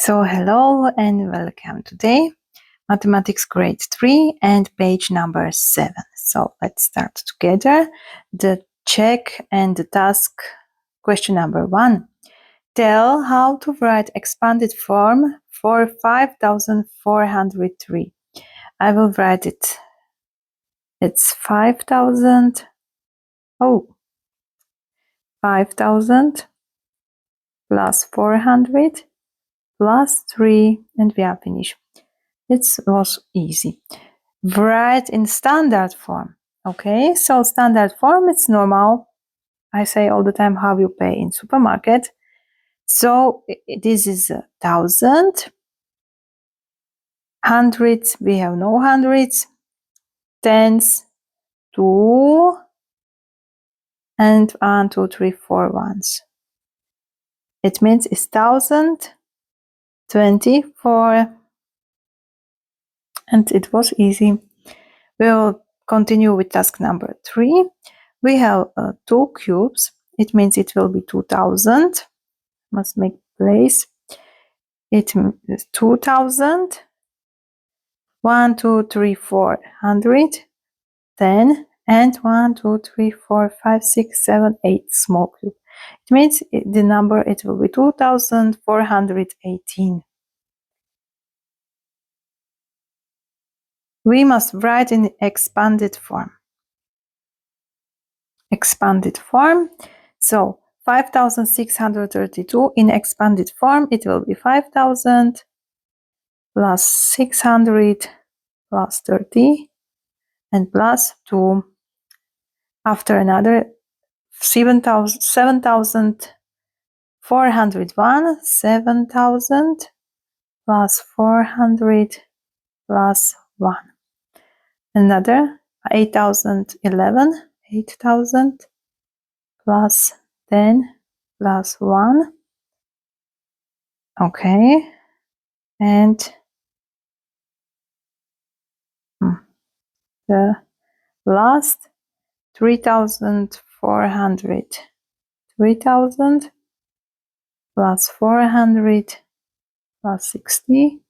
So hello and welcome. Today, Mathematics Grade 3 and page number 7. So let's start together the check and the task. Question number 1. Tell how to write expanded form for 5403. I will write it. It's 5000 plus 400 plus 3 and we are finished. It was easy. Write in standard form. Okay, so standard form, it's normal. I say all the time how you pay in supermarket. So this is 1000. Hundreds, we have no hundreds. Tens, 2. And 1, 2, 3, 4 ones. It means it's 1024. And it was easy. We'll continue with task number 3. We have 2 cubes. It means it will be 2000. Must make place. It is 2000. 1, 2, 3, 4, 100, 10, and 1, 2, 3, 4, 5, 6, 7, 8 small cube. It means the number it will be 2418. We must write in expanded form. Expanded form. So 5632 in expanded form, it will be 5000 plus 600 plus 30 and plus 2. After another 7,401, 7,000 plus 400 plus 1. Another 8,011, 8,000 plus 10 plus 1. Okay. And the last 3,400. 3,000 plus 400 plus 60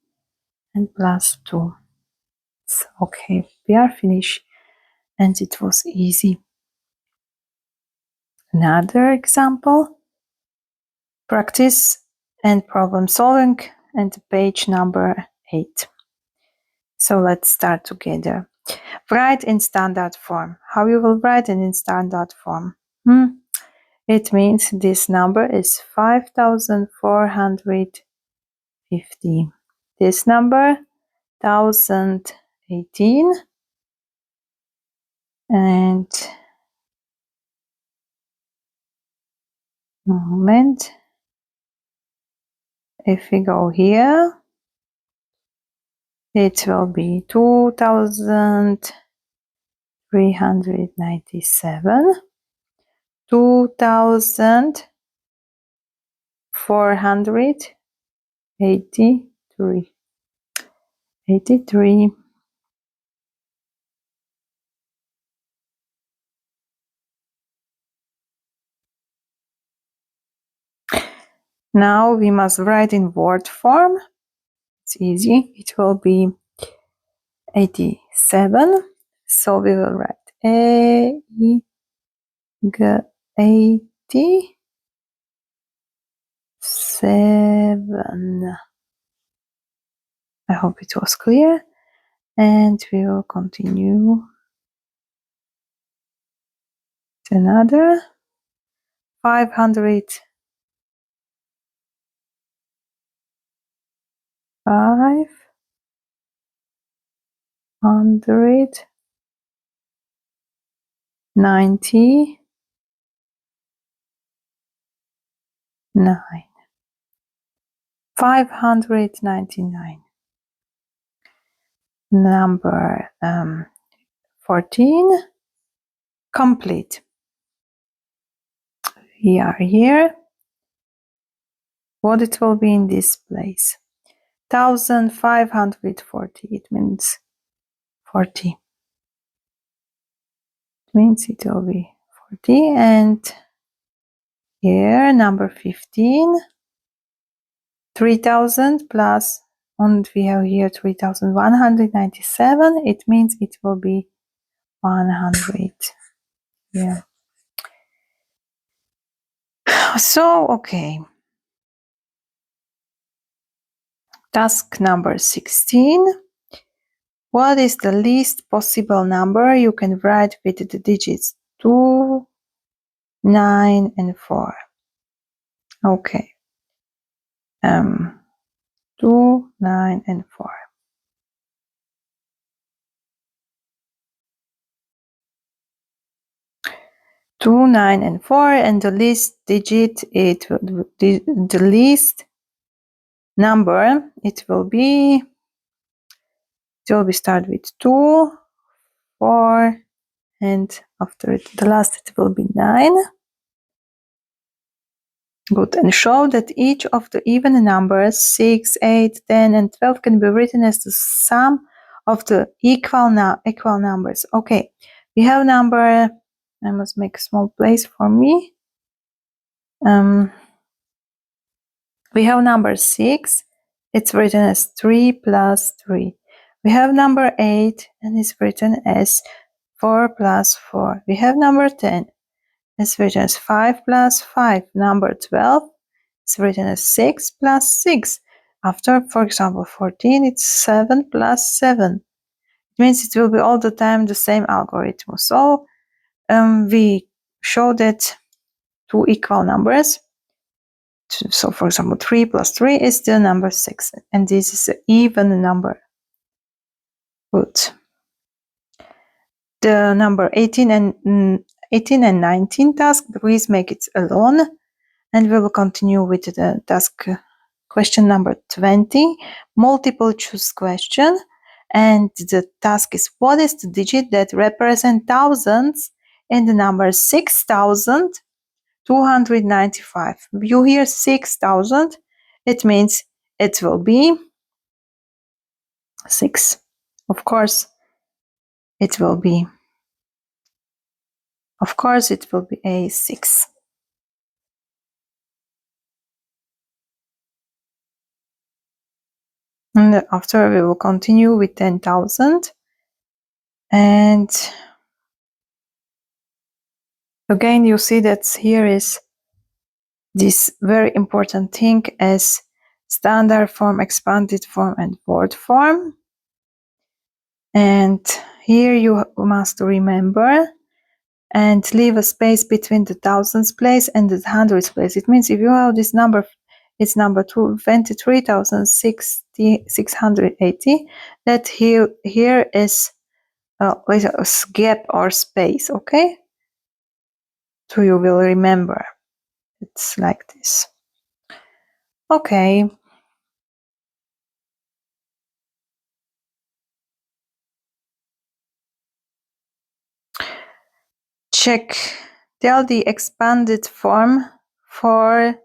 and plus 2. So, okay, we are finished. And it was easy. Another example. Practice and problem solving and page number 8. So let's start together. Write in standard form. How you will write it in standard form? It means this number is 5450. This number 1018 and moment. If we go here, it will be 2397, 2483, 83. Now we must write in word form. It's easy. It will be 87. So we will write 87. I hope it was clear. And we will continue to another 500. 599. 599. Number 14. Complete. We are here. What it will be in this place? 1540. It means 40. It means it will be 40. And here, number 15. 3000 plus, and we have here 3197. It means it will be 100. Yeah. So, okay. Task number 16. What is the least possible number you can write with the digits 2, 9, and 4? Okay. 2, 9, and 4. Two, 9, and 4, and the least digit, the least number, it will be start with 2, 4, and after it, the last it will be 9. Good. And show that each of the even numbers 6, 8, 10, and 12 can be written as the sum of the equal numbers. Okay, we have number, I must make a small place for me. We have number 6, it's written as 3 plus 3. We have number 8, and it's written as 4 plus 4. We have number 10, it's written as 5 plus 5. Number 12, it's written as 6 plus 6. After, for example, 14, it's 7 plus 7. It means it will be all the time the same algorithm. So we show that two equal numbers. So, for example, 3 plus 3 is the number 6, and this is an even number. Good. The number 18 and 19 task, please make it alone, and we will continue with the task question number 20, multiple choice question, and the task is what is the digit that represents thousands in the number 6,295. You hear 6,000, it means it will be 6. Of course, it will be a 6. And after we will continue with 10,000. And again, you see that here is this very important thing as standard form, expanded form, and word form. And here you must remember and leave a space between the thousands place and the hundreds place. It means if you have this number, it's number 23,680, that here is a gap or space, okay? So you will remember. It's like this. Okay. Tell the expanded form for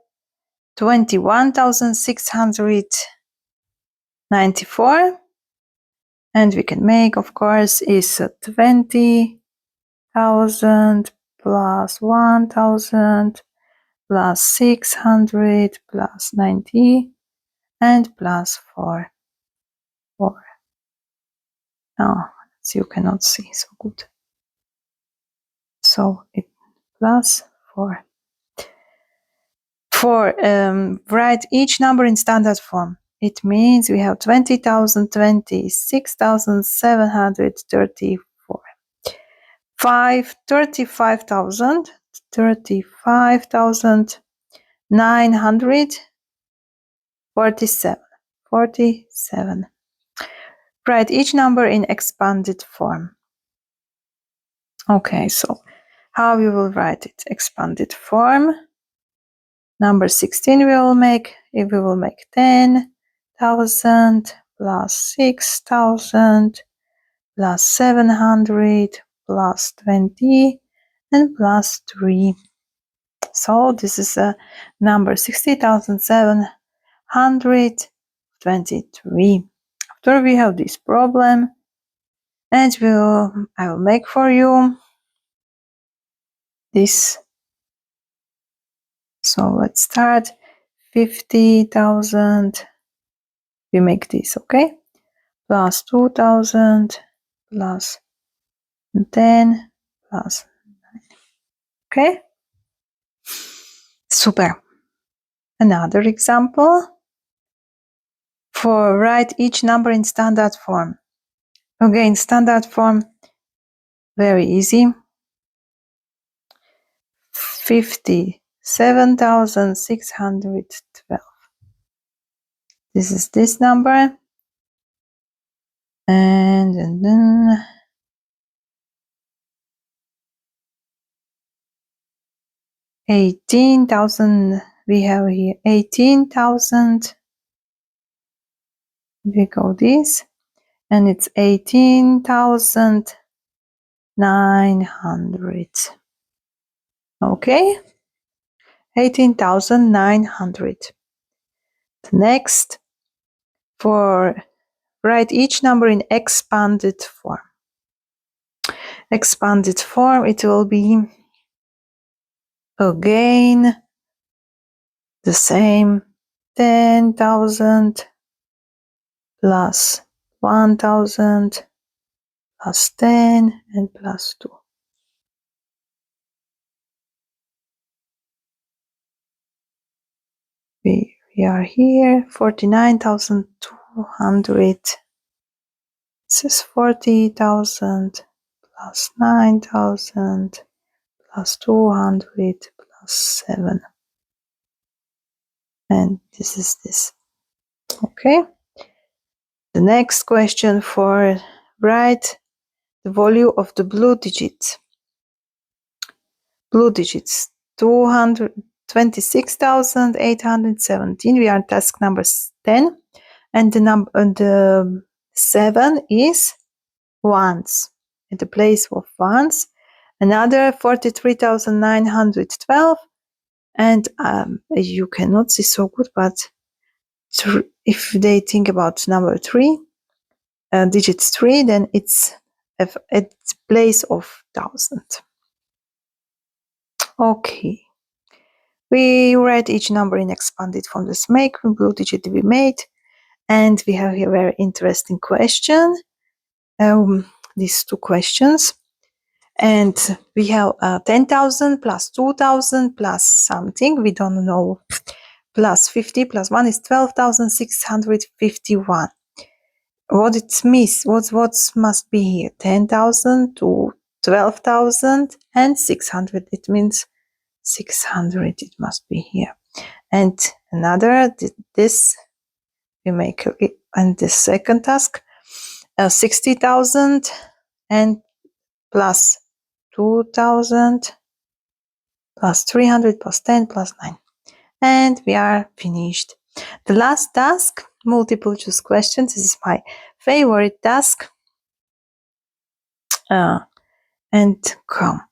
21,694, and we can make, of course, is 20,000 plus 1,000 plus 600 plus 90 and plus 4. Now, you cannot see so good. So it plus 4. Write each number in standard form. It means we have 20,000, 26,734. 35,000, 35,947. Write each number in expanded form. Okay, so how we will write it? Expanded form. Number 16 we will make 10,000 plus 6,000 plus 700 plus 20 and plus 3. So this is a number 60,723. After we have this problem, and I will make for you this. So let's start. 50,000. We make this, okay? Plus 2,000 plus 10 plus 9. Okay? Super. Another example. For write each number in standard form. Again, standard form, very easy. 57,612. This is this number. And then 18,000. We have here 18,000. We go this. And it's 18,900. Okay? 18,900. Next, for write each number in expanded form. Expanded form, it will be again the same 10,000 plus 1,000 plus 10 and plus 2. We are here 49,200. This is 40,000 plus 9,000 plus 200 plus 7. And this is this. Okay. The next question for write the value of the blue digits. Blue digits 226,817. We are on task number 10, and the 7 is ones in the place of ones. Another 43,912, and you cannot see so good, but if they think about number 3, digits 3, then it's at place of 1,000. Okay. We write each number in expanded form. Let's make blue digit to be made. And we have here a very interesting question. These two questions. And we have 10,000 plus 2,000 plus something. We don't know. Plus 50 plus 1 is 12,651. What it means, what must be here? 10,000 to 12,000 and 600. It means 600. It must be here. And another, this we make, and the second task, 60,000 and plus 2,000 plus 300 plus 10 plus 9. And we are finished. The last task, multiple choice questions. This is my favorite task. And come.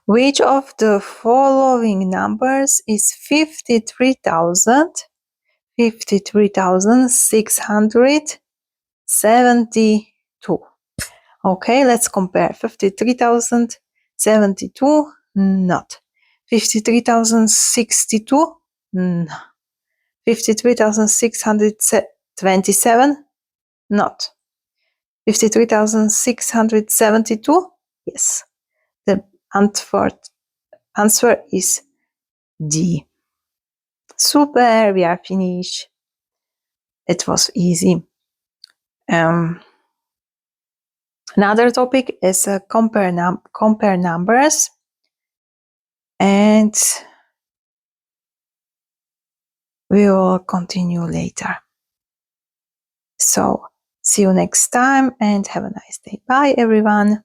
Which of the following numbers is 53,672? Okay, let's compare. 53,072, not. 53,062, no. 53,627, not. 53,672, yes. The answer is D. Super, we are finished. It was easy. Another topic is compare numbers, and we will continue later. So see you next time and have a nice day. Bye everyone.